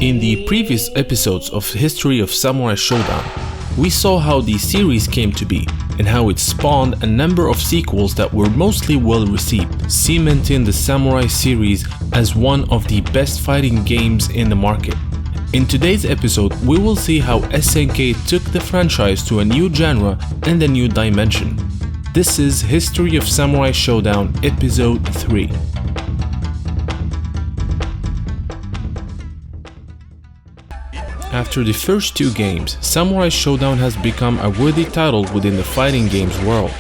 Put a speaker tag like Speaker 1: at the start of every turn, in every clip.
Speaker 1: In the previous episodes of History of Samurai Shodown, we saw how the series came to be and how it spawned a number of sequels that were mostly well received, cementing the Samurai series as one of the best fighting games in the market. In today's episode, we will see how SNK took the franchise to a new genre and a new dimension. This is History of Samurai Shodown Episode 3. After the first two games, Samurai Shodown has become a worthy title within the fighting games world.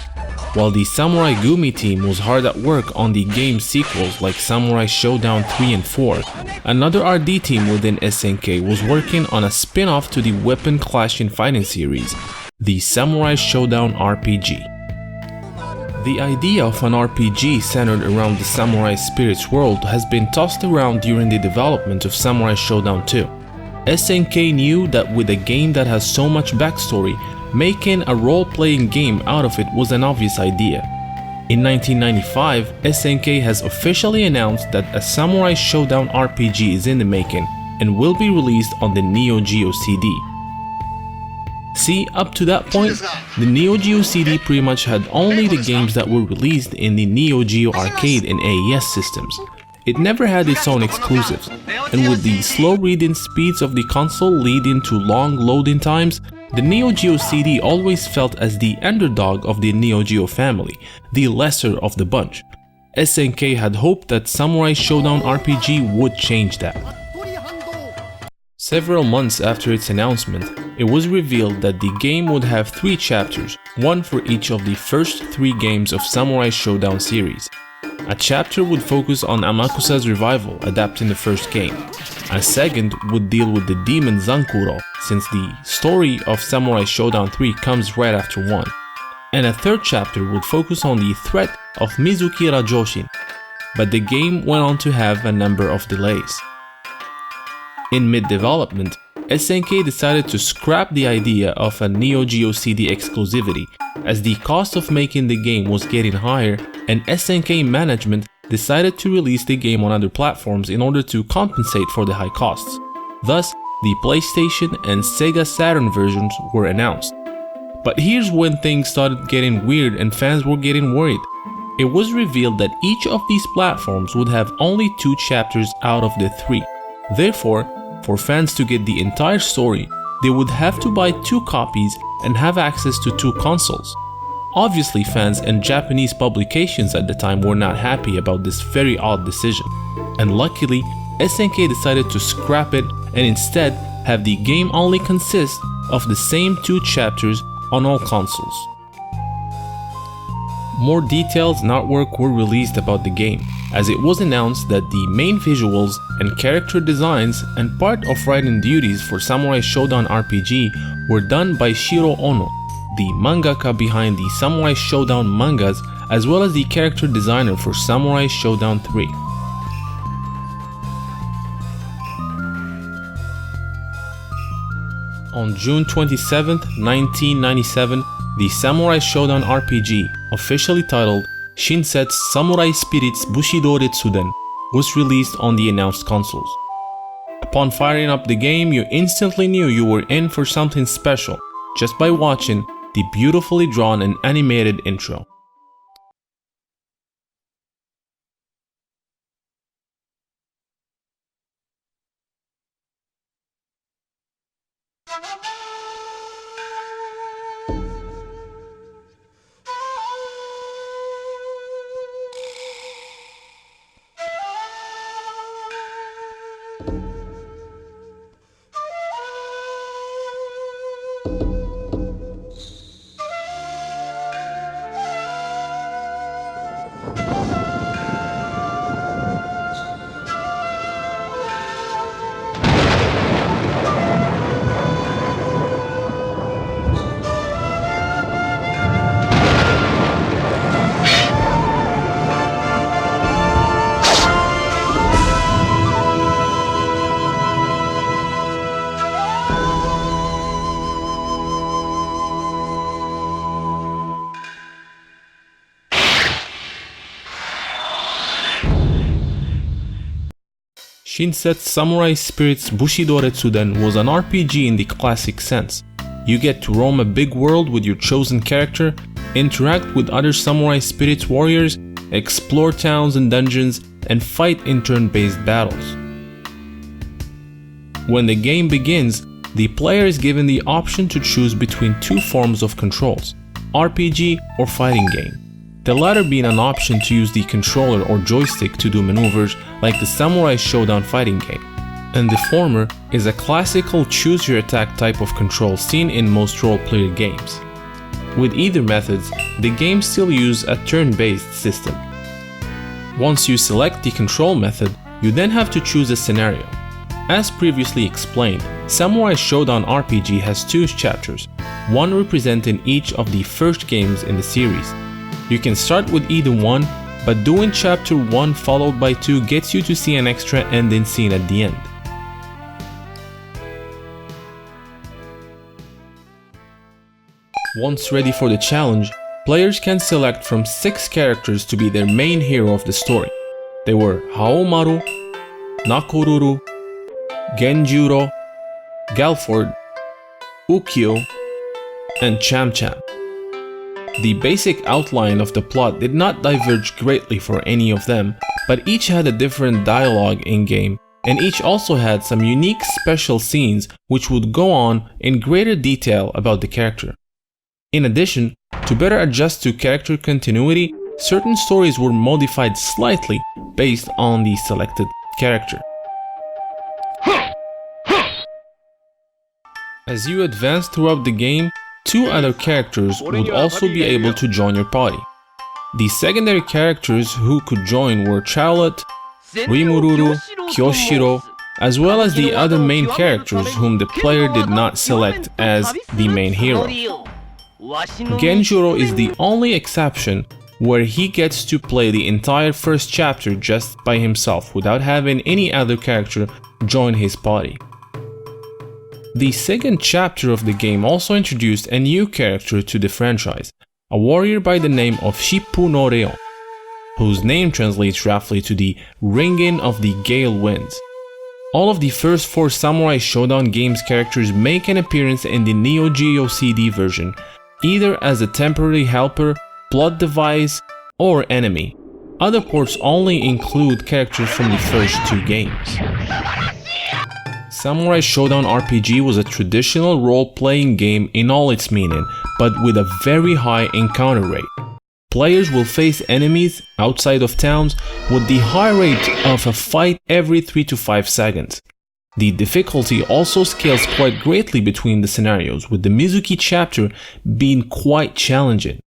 Speaker 1: While the Samurai Gumi team was hard at work on the game's sequels like Samurai Shodown 3 and 4, another RD team within SNK was working on a spin-off to the Weapon Clashing fighting series, the Samurai Shodown RPG. The idea of an RPG centered around the samurai spirit's world has been tossed around during the development of Samurai Shodown 2. SNK knew that with a game that has so much backstory, making a role-playing game out of it was an obvious idea. In 1995, SNK has officially announced that a Samurai Shodown RPG is in the making and will be released on the Neogeo CD. See, up to that point, the Neogeo CD pretty much had only the games that were released in the Neogeo Arcade and AES systems. It never had its own exclusives, and with the slow reading speeds of the console leading to long loading times, the Neo Geo CD always felt as the underdog of the Neo Geo family, the lesser of the bunch. SNK had hoped that Samurai Shodown RPG would change that. Several months after its announcement, it was revealed that the game would have 3 chapters, one for each of the first 3 games of Samurai Shodown series. A chapter would focus on Amakusa's revival, adapting the first game. A second would deal with the demon Zankuro, since the story of Samurai Shodown 3 comes right after 1. And a third chapter would focus on the threat of Mizuki Rajoshin, but the game went on to have a number of delays. In mid-development, SNK decided to scrap the idea of a Neo Geo CD exclusivity, as the cost of making the game was getting higher, and SNK management decided to release the game on other platforms in order to compensate for the high costs. Thus, the PlayStation and Sega Saturn versions were announced. But here's when things started getting weird and fans were getting worried. It was revealed that each of these platforms would have only 2 chapters out of the 3. Therefore, for fans to get the entire story, they would have to buy 2 copies and have access to 2 consoles. Obviously, fans and Japanese publications at the time were not happy about this very odd decision, and luckily, SNK decided to scrap it and instead have the game only consist of the same 2 chapters on all consoles. More details and artwork were released about the game, as it was announced that the main visuals and character designs and part of writing duties for Samurai Shodown RPG were done by Shiro Ono, the mangaka behind the Samurai Shodown mangas, as well as the character designer for Samurai Shodown 3. On June 27, 1997, the Samurai Shodown RPG, officially titled Shinsetsu Samurai Spirits Bushido Retsuden, was released on the announced consoles. Upon firing up the game, you instantly knew you were in for something special just by watching the beautifully drawn and animated intro. Shinsetsu Samurai Spirits Bushido Retsuden was an RPG in the classic sense. You get to roam a big world with your chosen character, interact with other Samurai Spirits warriors, explore towns and dungeons, and fight in turn-based battles. When the game begins, the player is given the option to choose between two forms of controls, RPG or fighting game. The latter being an option to use the controller or joystick to do maneuvers like the Samurai Shodown fighting game, and the former is a classical choose-your-attack type of control seen in most role-player games. With either methods, the game still uses a turn-based system. Once you select the control method, you then have to choose a scenario. As previously explained, Samurai Shodown RPG has two chapters, one representing each of the first games in the series. You can start with either one, but doing chapter 1 followed by 2 gets you to see an extra ending scene at the end. Once ready for the challenge, players can select from 6 characters to be their main hero of the story. They were Haomaru, Nakoruru, Genjuro, Galford, Ukyo, and Chamcham. The basic outline of the plot did not diverge greatly for any of them, but each had a different dialogue in-game, and each also had some unique special scenes which would go on in greater detail about the character. In addition, to better adjust to character continuity, certain stories were modified slightly based on the selected character. As you advance throughout the game, 2 other characters would also be able to join your party. The secondary characters who could join were Charlotte, Rimururu, Kyoshiro, as well as the other main characters whom the player did not select as the main hero. Genjuro is the only exception where he gets to play the entire first chapter just by himself without having any other character join his party. The second chapter of the game also introduced a new character to the franchise, a warrior by the name of Shippu no Reon, whose name translates roughly to the ringing of the gale winds. All of the first 4 Samurai Shodown games characters make an appearance in the Neo Geo CD version, either as a temporary helper, plot device, or enemy. Other ports only include characters from the first 2 games. Samurai Shodown RPG was a traditional role-playing game in all its meaning, but with a very high encounter rate. Players will face enemies outside of towns with the high rate of a fight every 3 to 5 seconds. The difficulty also scales quite greatly between the scenarios, with the Mizuki chapter being quite challenging.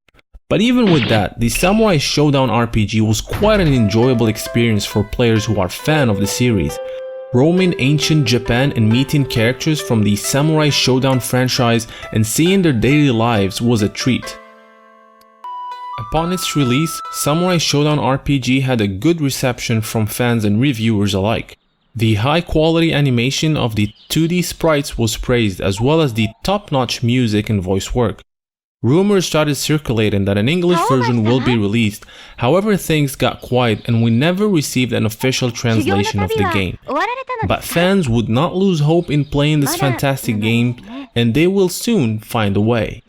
Speaker 1: But even with that, the Samurai Shodown RPG was quite an enjoyable experience for players who are fan of the series. Roaming ancient Japan and meeting characters from the Samurai Shodown franchise and seeing their daily lives was a treat. Upon its release, Samurai Shodown RPG had a good reception from fans and reviewers alike. The high-quality animation of the 2D sprites was praised, as well as the top-notch music and voice work. Rumors started circulating that an English version will be released, however things got quiet and we never received an official translation of the game. But fans would not lose hope in playing this fantastic game, and they will soon find a way.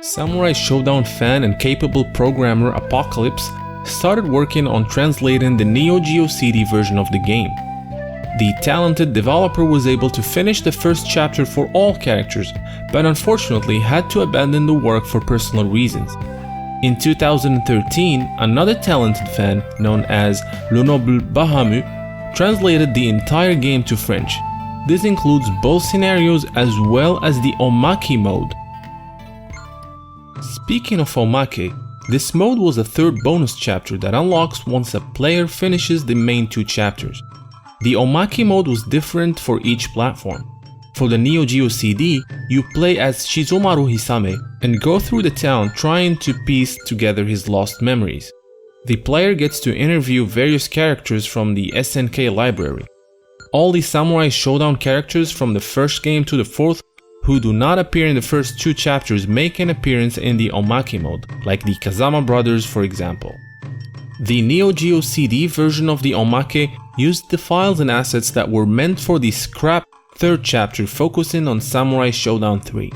Speaker 1: Samurai Shodown fan and capable programmer Apocalypse started working on translating the Neo Geo CD version of the game. The talented developer was able to finish the first chapter for all characters, but unfortunately had to abandon the work for personal reasons. In 2013, another talented fan, known as Le Noble Bahamu, translated the entire game to French. This includes both scenarios as well as the Omake mode. Speaking of Omake, this mode was a third bonus chapter that unlocks once a player finishes the main 2 chapters. The Omake mode was different for each platform. For the Neo Geo CD, you play as Shizomaru Hisame and go through the town trying to piece together his lost memories. The player gets to interview various characters from the SNK library. All the Samurai Shodown characters from the first game to the 4th who do not appear in the first 2 chapters make an appearance in the Omake mode, like the Kazama brothers for example. The Neo Geo CD version of the Omake used the files and assets that were meant for the scrapped third chapter focusing on Samurai Shodown 3.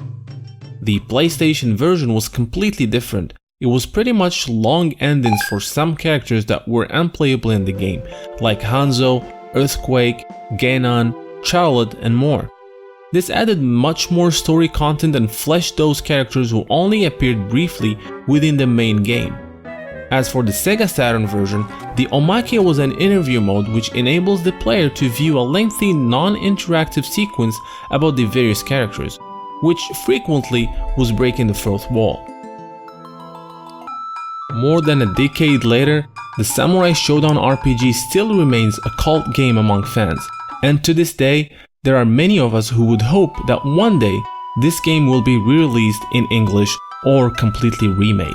Speaker 1: The PlayStation version was completely different. It was pretty much long endings for some characters that were unplayable in the game, like Hanzo, Earthquake, Genan, Charlotte, and more. This added much more story content and fleshed those characters who only appeared briefly within the main game. As for the Sega Saturn version, the Omake was an interview mode which enables the player to view a lengthy non-interactive sequence about the various characters, which frequently was breaking the fourth wall. More than a decade later, the Samurai Shodown RPG still remains a cult game among fans, and to this day, there are many of us who would hope that one day this game will be re-released in English or completely remade.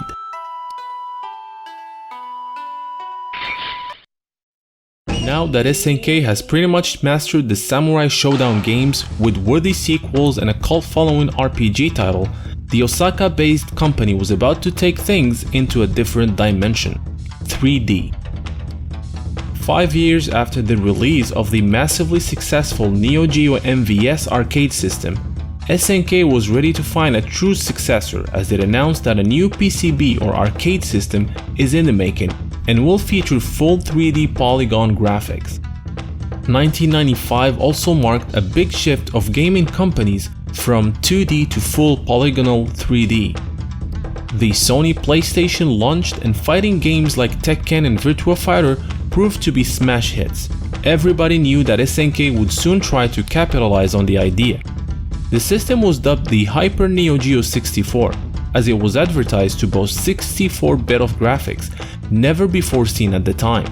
Speaker 1: Now that SNK has pretty much mastered the Samurai Shodown games with worthy sequels and a cult following RPG title, the Osaka-based company was about to take things into a different dimension: 3D. 5 years after the release of the massively successful Neo Geo MVS arcade system, SNK was ready to find a true successor as it announced that a new PCB or arcade system is in the making and will feature full 3D polygon graphics. 1995 also marked a big shift of gaming companies from 2D to full polygonal 3D. The Sony PlayStation launched and fighting games like Tekken and Virtua Fighter proved to be smash hits. Everybody knew that SNK would soon try to capitalize on the idea. The system was dubbed the Hyper Neogeo 64, as it was advertised to boast 64-bit of graphics, never before seen at the time.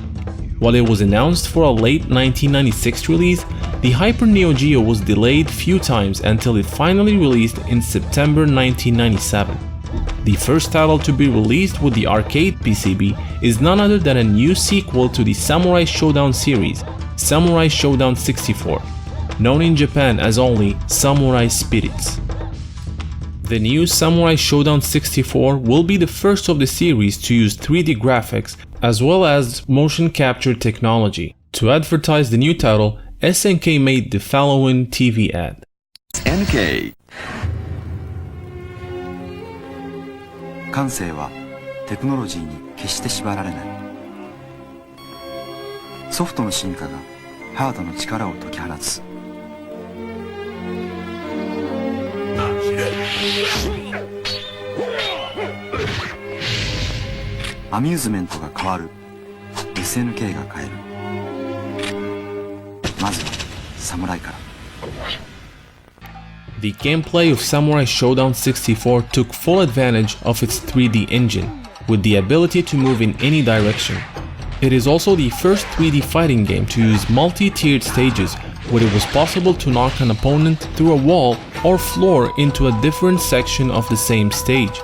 Speaker 1: While it was announced for a late 1996 release, the Hyper Neogeo was delayed few times until it finally released in September 1997. The first title to be released with the arcade PCB is none other than a new sequel to the Samurai Shodown series, Samurai Shodown 64, known in Japan as only Samurai Spirits. The new Samurai Shodown 64 will be the first of the series to use 3D graphics as well as motion capture technology. To advertise the new title, SNK made the following TV ad.
Speaker 2: NK 感性はテクノロジーに決して縛られない。ソフトの進化がハードの力を解き放つ。アミューズメントが変わる。SNK が変える。まずは侍から。
Speaker 1: The gameplay of Samurai Shodown 64 took full advantage of its 3D engine, with the ability to move in any direction. It is also the first 3D fighting game to use multi-tiered stages, where it was possible to knock an opponent through a wall or floor into a different section of the same stage.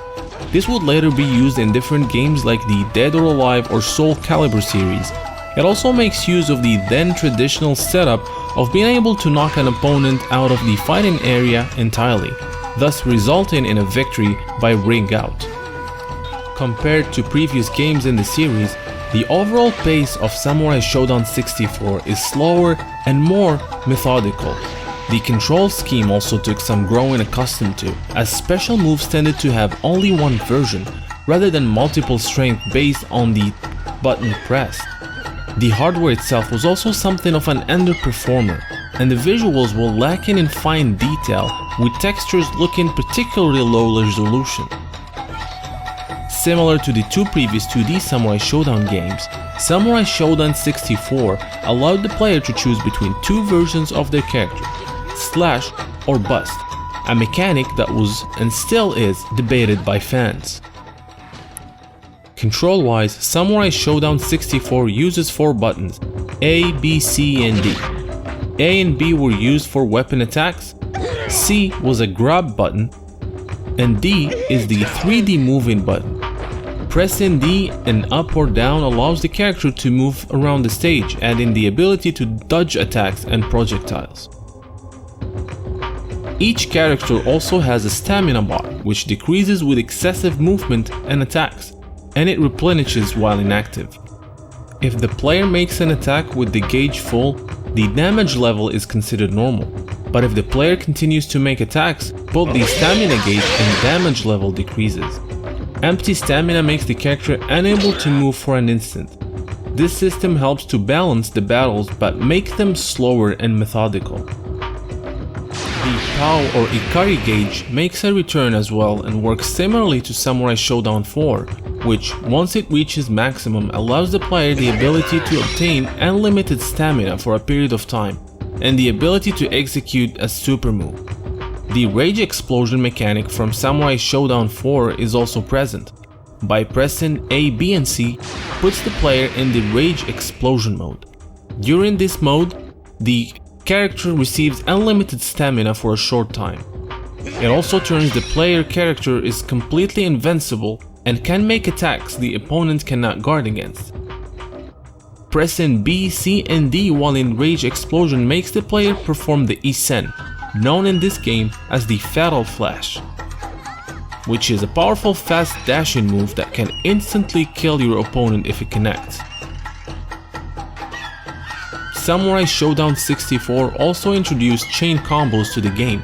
Speaker 1: This would later be used in different games like the Dead or Alive or Soul Calibur series. It also makes use of the then traditional setup of being able to knock an opponent out of the fighting area entirely, thus resulting in a victory by ring out. Compared to previous games in the series, the overall pace of Samurai Shodown 64 is slower and more methodical. The control scheme also took some growing accustomed to, as special moves tended to have only one version, rather than multiple strength based on the button pressed. The hardware itself was also something of an underperformer, and the visuals were lacking in fine detail, with textures looking particularly low resolution. Similar to the two previous 2D Samurai Shodown games, Samurai Shodown 64 allowed the player to choose between two versions of their character, slash or bust, a mechanic that was and still is debated by fans. Control-wise, Samurai Shodown 64 uses 4 buttons, A, B, C, and D. A and B were used for weapon attacks, C was a grab button, and D is the 3D moving button. Pressing D and up or down allows the character to move around the stage, adding the ability to dodge attacks and projectiles. Each character also has a stamina bar, which decreases with excessive movement and attacks, and it replenishes while inactive. If the player makes an attack with the gauge full, the damage level is considered normal. But if the player continues to make attacks, both the stamina gauge and damage level decreases. Empty stamina makes the character unable to move for an instant. This system helps to balance the battles but make them slower and methodical. The POW or Ikari gauge makes a return as well and works similarly to Samurai Shodown 4, which, once it reaches maximum, allows the player the ability to obtain unlimited stamina for a period of time, and the ability to execute a super move. The Rage Explosion mechanic from Samurai Shodown 4 is also present. By pressing A, B and C, puts the player in the Rage Explosion mode. During this mode, the character receives unlimited stamina for a short time. It also turns the player character is completely invincible and can make attacks the opponent cannot guard against. Pressing B, C and D while in Rage Explosion makes the player perform the Isen, known in this game as the Fatal Flash, which is a powerful fast dashing move that can instantly kill your opponent if it connects. Samurai Shodown 64 also introduced chain combos to the game.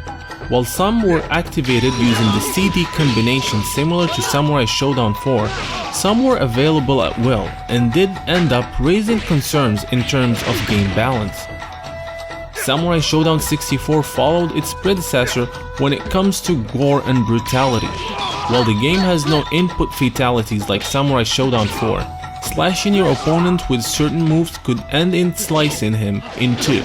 Speaker 1: While some were activated using the CD combination similar to Samurai Shodown 4, some were available at will and did end up raising concerns in terms of game balance. Samurai Shodown 64 followed its predecessor when it comes to gore and brutality. While the game has no input fatalities like Samurai Shodown 4, slashing your opponent with certain moves could end in slicing him in two.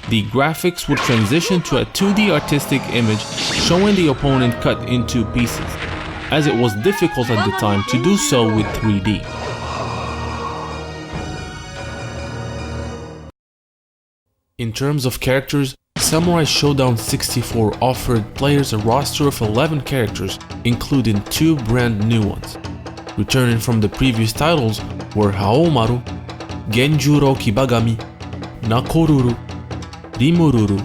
Speaker 1: The graphics would transition to a 2D artistic image showing the opponent cut in two pieces, as it was difficult at the time to do so with 3D. In terms of characters, Samurai Shodown 64 offered players a roster of 11 characters, including 2 brand new ones. Returning from the previous titles were Haomaru, Genjuro Kibagami, Nakoruru, Rimururu,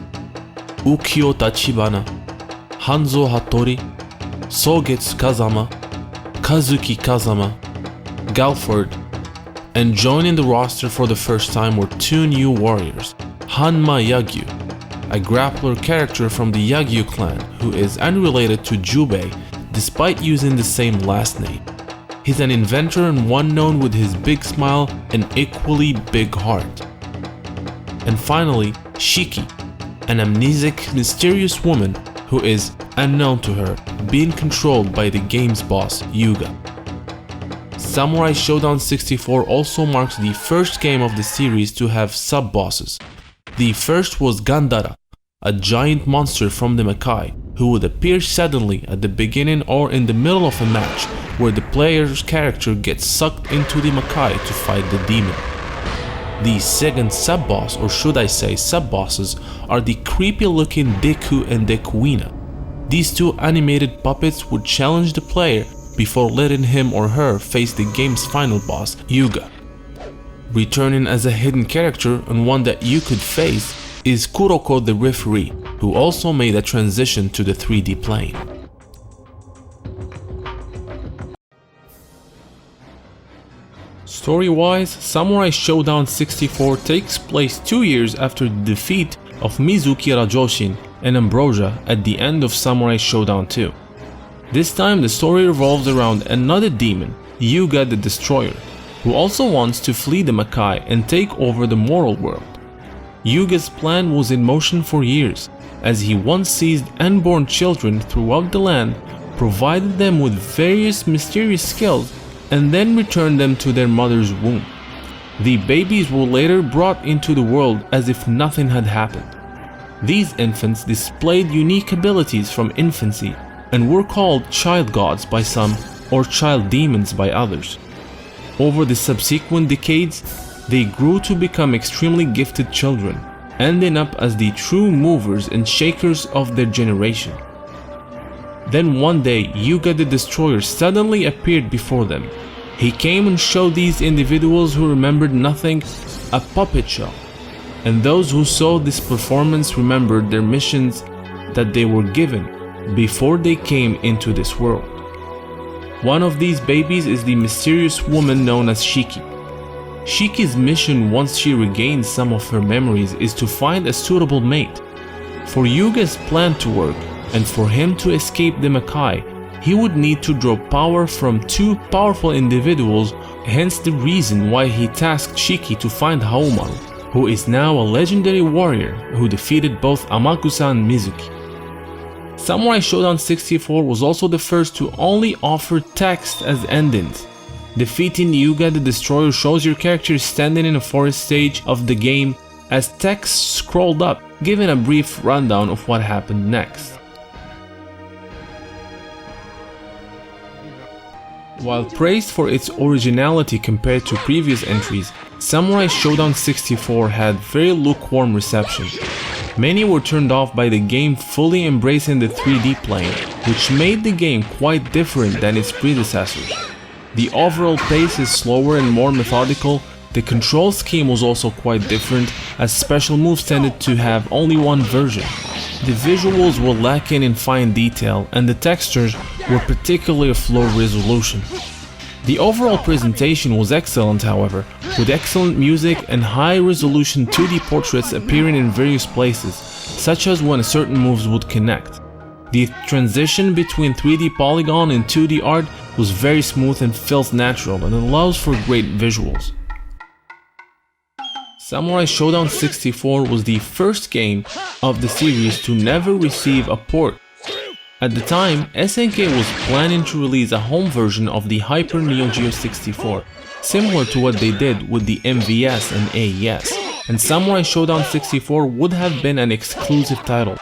Speaker 1: Ukyo Tachibana, Hanzo Hattori, Sogetsu Kazama, Kazuki Kazama, Galford, and joining the roster for the first time were 2 new warriors, Hanma Yagyu, a grappler character from the Yagyu clan who is unrelated to Jubei despite using the same last name. He's an inventor and one known with his big smile and equally big heart. And finally, Shiki, an amnesic, mysterious woman who is unknown to her, being controlled by the game's boss, Yuga. Samurai Shodown 64 also marks the first game of the series to have sub-bosses. The first was Gandara, a giant monster from the Makai, who would appear suddenly at the beginning or in the middle of a match where the player's character gets sucked into the Makai to fight the demon. The second sub-boss, or should I say sub-bosses, are the creepy-looking Deku and Dekuina. These 2 animated puppets would challenge the player before letting him or her face the game's final boss, Yuga. Returning as a hidden character and one that you could face is Kuroko the referee, who also made a transition to the 3D plane. Story-wise, Samurai Shodown 64 takes place 2 years after the defeat of Mizuki Rajoshin and Ambrosia at the end of Samurai Shodown 2. This time the story revolves around another demon, Yuga the Destroyer, who also wants to flee the Makai and take over the moral world. Yuga's plan was in motion for years, as he once seized unborn children throughout the land, provided them with various mysterious skills, and then returned them to their mother's womb. The babies were later brought into the world as if nothing had happened. These infants displayed unique abilities from infancy and were called child gods by some or child demons by others. Over the subsequent decades, they grew to become extremely gifted children, ending up as the true movers and shakers of their generation. Then one day, Yuga the Destroyer suddenly appeared before them. He came and showed these individuals who remembered nothing a puppet show, and those who saw this performance remembered their missions that they were given before they came into this world. One of these babies is the mysterious woman known as Shiki. Shiki's mission once she regains some of her memories is to find a suitable mate. For Yuga's plan to work, and for him to escape the Makai, he would need to draw power from two powerful individuals, hence the reason why he tasked Shiki to find Haomaru, who is now a legendary warrior who defeated both Amakusa and Mizuki. Samurai Shodown 64 was also the first to only offer text as endings. Defeating Yuga the Destroyer shows your character standing in a forest stage of the game as text scrolled up, giving a brief rundown of what happened next. While praised for its originality compared to previous entries, Samurai Shodown 64 had very lukewarm reception. Many were turned off by the game fully embracing the 3D plane, which made the game quite different than its predecessors. The overall pace is slower and more methodical. The control scheme was also quite different, as special moves tended to have only one version. The visuals were lacking in fine detail, and the textures were particularly of low resolution. The overall presentation was excellent, however, with excellent music and high-resolution 2D portraits appearing in various places, such as when certain moves would connect. The transition between 3D polygon and 2D art was very smooth and feels natural and allows for great visuals. Samurai Shodown 64 was the first game of the series to never receive a port. At the time, SNK was planning to release a home version of the Hyper Neogeo 64, similar to what they did with the MVS and AES, and Samurai Shodown 64 would have been an exclusive title.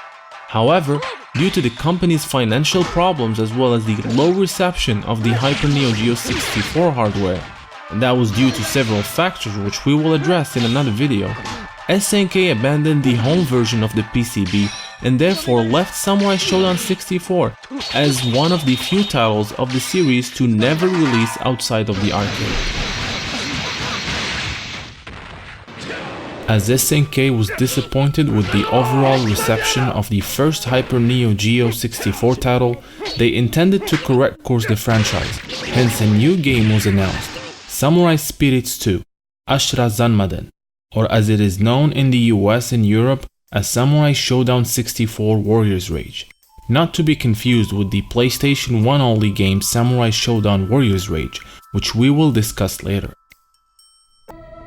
Speaker 1: However, due to the company's financial problems as well as the low reception of the Hyper Neogeo 64 hardware, and that was due to several factors which we will address in another video, SNK abandoned the home version of the PCB and therefore left Samurai Shodown 64 as one of the few titles of the series to never release outside of the arcade. As SNK was disappointed with the overall reception of the first Hyper Neogeo 64 title, they intended to correct course the franchise, hence a new game was announced, Samurai Spirits 2, Ashura Zanmaden, or as it is known in the US and Europe as Samurai Shodown 64 Warriors Rage, not to be confused with the PlayStation 1 only game Samurai Shodown Warriors Rage, which we will discuss later.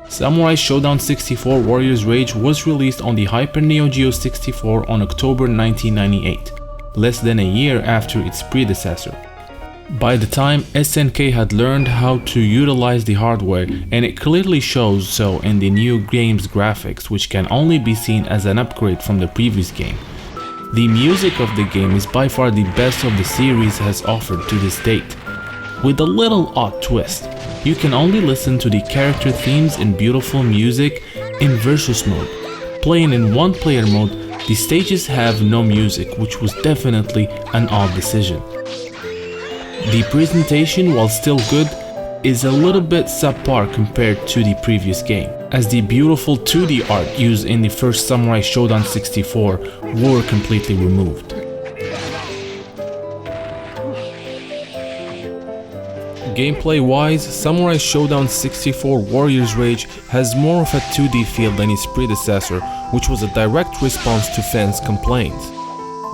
Speaker 1: Samurai Shodown 64 Warriors Rage was released on the Hyper Neogeo 64 on October 1998, less than a year after its predecessor. By the time, SNK had learned how to utilize the hardware, and it clearly shows so in the new game's graphics, which can only be seen as an upgrade from the previous game. The music of the game is by far the best of the series has offered to this date. With a little odd twist, you can only listen to the character themes in beautiful music in versus mode. Playing in one player mode, the stages have no music, which was definitely an odd decision. The presentation, while still good, is a little bit subpar compared to the previous game, as the beautiful 2D art used in the first Samurai Shodown 64 were completely removed. Gameplay-wise, Samurai Shodown 64 Warriors Rage has more of a 2D feel than its predecessor, which was a direct response to fans' complaints.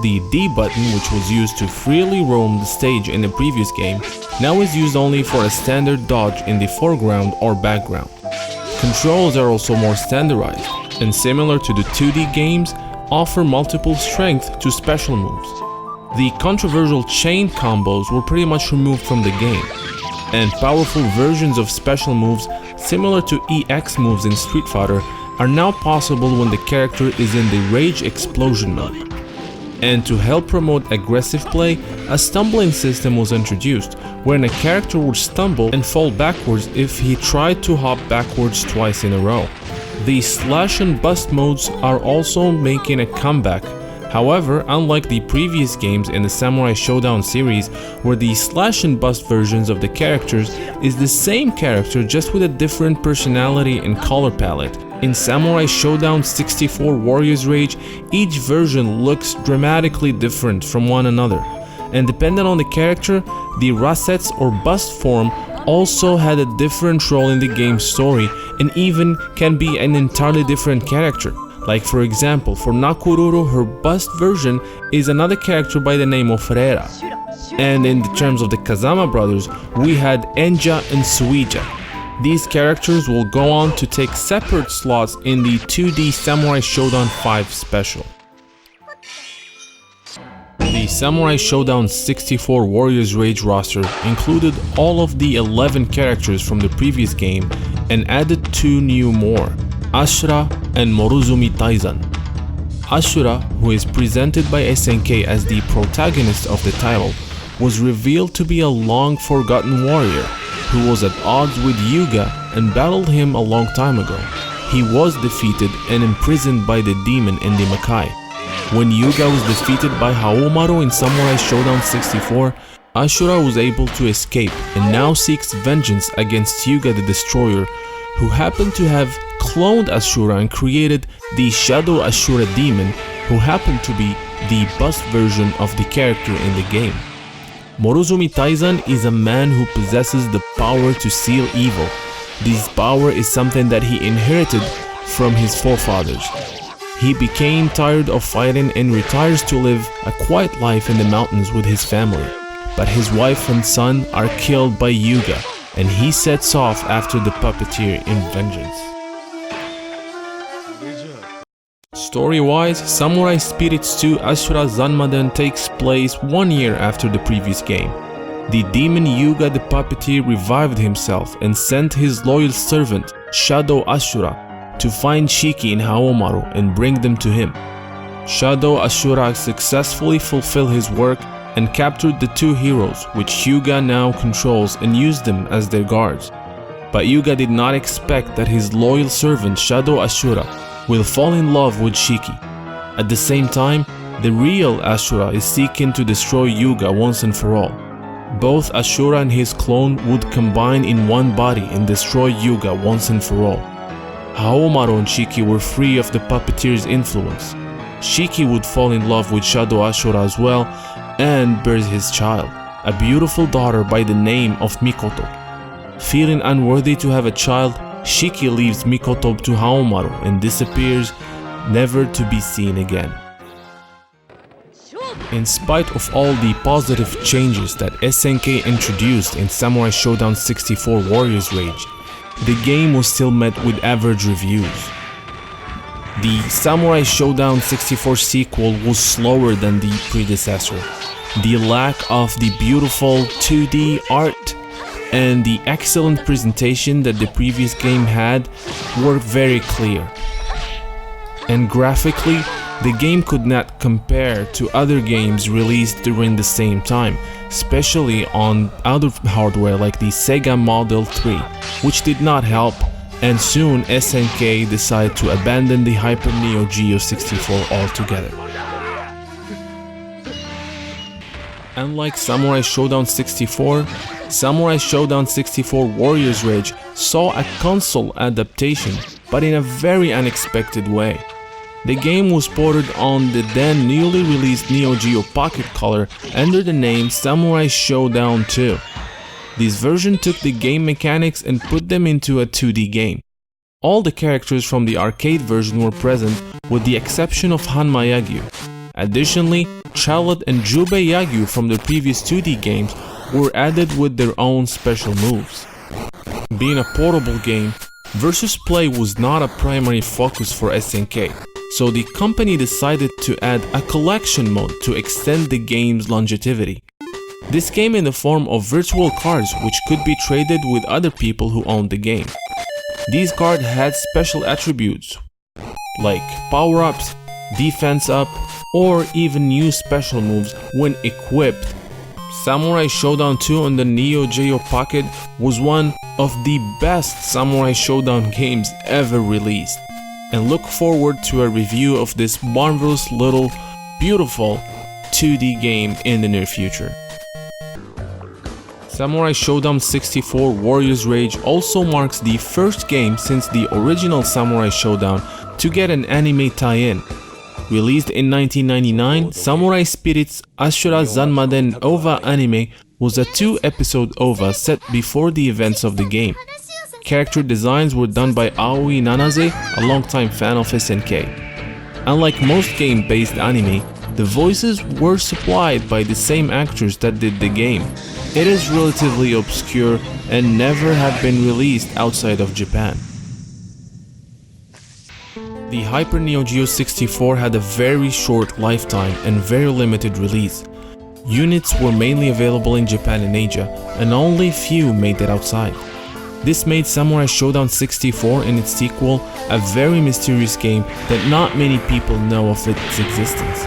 Speaker 1: The D button, which was used to freely roam the stage in the previous game, now is used only for a standard dodge in the foreground or background. Controls are also more standardized, and similar to the 2D games, offer multiple strength to special moves. The controversial chain combos were pretty much removed from the game, and powerful versions of special moves similar to EX moves in Street Fighter are now possible when the character is in the Rage Explosion mode. And to help promote aggressive play, a stumbling system was introduced, wherein a character would stumble and fall backwards if he tried to hop backwards twice in a row. The slash and bust modes are also making a comeback. However, unlike the previous games in the Samurai Shodown series, where the slash and bust versions of the characters is the same character just with a different personality and color palette, in Samurai Shodown 64 Warriors Rage, each version looks dramatically different from one another, and depending on the character, the Rasets or bust form also had a different role in the game's story and even can be an entirely different character. Like for example, for Nakororo, her bust version is another character by the name of Rera. And in the terms of the Kazama brothers, we had Enja and Suija. These characters will go on to take separate slots in the 2D Samurai Shodown 5 special. The Samurai Shodown 64 Warriors Rage roster included all of the 11 characters from the previous game and added 2 new more, Ashura and Morozumi Taizan. Ashura, who is presented by SNK as the protagonist of the title, was revealed to be a long-forgotten warrior who was at odds with Yuga and battled him a long time ago. He was defeated and imprisoned by the demon in the Makai. When Yuga was defeated by Haomaru in Samurai Shodown 64, Ashura was able to escape and now seeks vengeance against Yuga the Destroyer, who happened to have cloned Ashura and created the Shadow Ashura demon, who happened to be the bust version of the character in the game. Morozumi Taizan is a man who possesses the power to seal evil. This power is something that he inherited from his forefathers. He became tired of fighting and retires to live a quiet life in the mountains with his family. But his wife and son are killed by Yuga, and he sets off after the puppeteer in vengeance. Story-wise, Samurai Spirits 2 Ashura Zanmaden takes place 1 year after the previous game. The demon Yuga the puppeteer revived himself and sent his loyal servant, Shadow Ashura, to find Shiki and Haomaru and bring them to him. Shadow Ashura successfully fulfilled his work and captured the 2 heroes, which Yuga now controls, and used them as their guards. But Yuga did not expect that his loyal servant Shadow Ashura will fall in love with Shiki. At the same time, the real Ashura is seeking to destroy Yuga once and for all. Both Ashura and his clone would combine in one body and destroy Yuga once and for all. Haomaru and Shiki were free of the puppeteer's influence. Shiki would fall in love with Shadow Ashura as well and bears his child, a beautiful daughter by the name of Mikoto. Feeling unworthy to have a child, Shiki leaves Mikoto to Haomaru and disappears, never to be seen again. In spite of all the positive changes that SNK introduced in Samurai Shodown 64 Warriors Rage, the game was still met with average reviews. The Samurai Shodown 64 sequel was slower than the predecessor. The lack of the beautiful 2D art and the excellent presentation that the previous game had were very clear. And graphically, the game could not compare to other games released during the same time, especially on other hardware like the Sega Model 3, which did not help, and soon SNK decided to abandon the Hyper Neogeo 64 altogether. Unlike Samurai Shodown 64, Samurai Shodown 64 Warriors Rage saw a console adaptation, but in a very unexpected way. The game was ported on the then newly released Neo Geo Pocket Color under the name Samurai Shodown 2. This version took the game mechanics and put them into a 2D game. All the characters from the arcade version were present with the exception of Hanma Yagyu. Additionally, Charlotte and Jubei Yagyu from the previous 2D games were added with their own special moves. Being a portable game, versus play was not a primary focus for SNK, so the company decided to add a collection mode to extend the game's longevity. This came in the form of virtual cards which could be traded with other people who owned the game. These cards had special attributes like power-ups, defense up, or even new special moves when equipped. Samurai Shodown 2 on the Neo Geo Pocket was one of the best Samurai Shodown games ever released, and look forward to a review of this marvelous little beautiful 2D game in the near future. Samurai Shodown 64 Warriors Rage also marks the first game since the original Samurai Shodown to get an anime tie-in. Released in 1999, Samurai Spirits Ashura Zanmaden OVA anime was a 2-episode OVA set before the events of the game. character designs were done by Aoi Nanase, a longtime fan of SNK. Unlike most game-based anime, the voices were supplied by the same actors that did the game. It is relatively obscure and never have been released outside of Japan. The Hyper Neogeo 64 had a very short lifetime and very limited release. Units were mainly available in Japan and Asia, and only few made it outside. This made Samurai Shodown 64 and its sequel a very mysterious game that not many people know of its existence.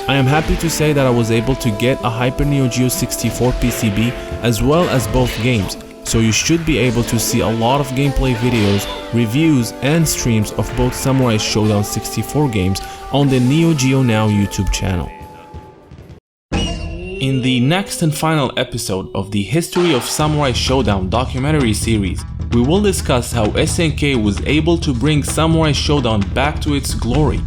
Speaker 1: I am happy to say that I was able to get a Hyper Neogeo 64 PCB as well as both games, so you should be able to see a lot of gameplay videos, reviews and streams of both Samurai Shodown 64 games on the Neo Geo Now YouTube channel. In the next and final episode of the History of Samurai Shodown documentary series, we will discuss how SNK was able to bring Samurai Shodown back to its glory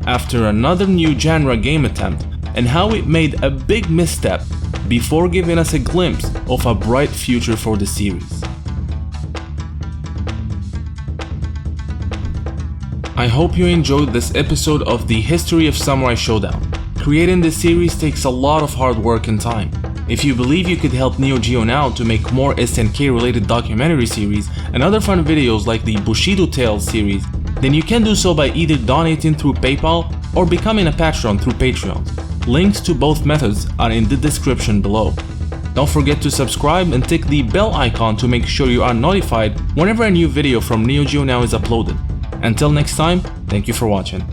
Speaker 1: after another new genre game attempt, and how it made a big misstep before giving us a glimpse of a bright future for the series. I hope you enjoyed this episode of the History of Samurai Shodown. Creating this series takes a lot of hard work and time. If you believe you could help Neo Geo Now to make more SNK related documentary series and other fun videos like the Bushido Tales series, then you can do so by either donating through PayPal or becoming a patron through Patreon. Links to both methods are in the description below. Don't forget to subscribe and tick the bell icon to make sure you are notified whenever a new video from Neo Geo Now is uploaded. Until next time, thank you for watching.